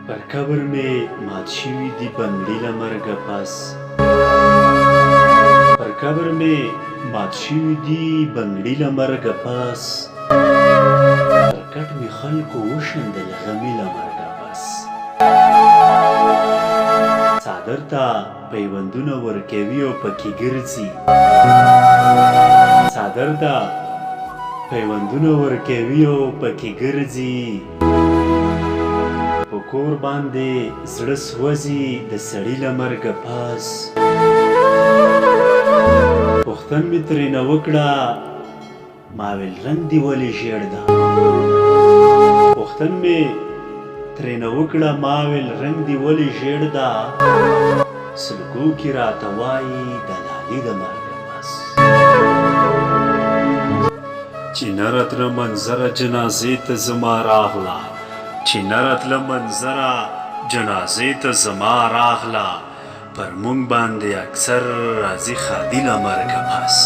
پر قبر می مات شوي دي بندي له مرګه پس پر قبر می مات شوي دي بنګړي له مرګه پس پر کټ می خلکو وشندل غمي له مرګه پس څادر ته پیوندونه ورکوي او پکې ګرځي څادر ته پیوندونه ورکوي او پکې ګرځي په کور باندې زړه سوځي د سړي له مرګه پس پوښتن مې ترېنه وکړه ما ویل رنګ دې ولې ژیړ ده پوښتن مې ترېنه وکړه ما ویل رنګ دې ولې ژیړ ده سلګو کې راته وایي دلالي د مرګه پس چې نه راتله منظره جنازې ته زما راغله چې نه راتله منظره جنازې ته زما راغله پر مونږ باندې اکثر راځي خادي له مرګه پس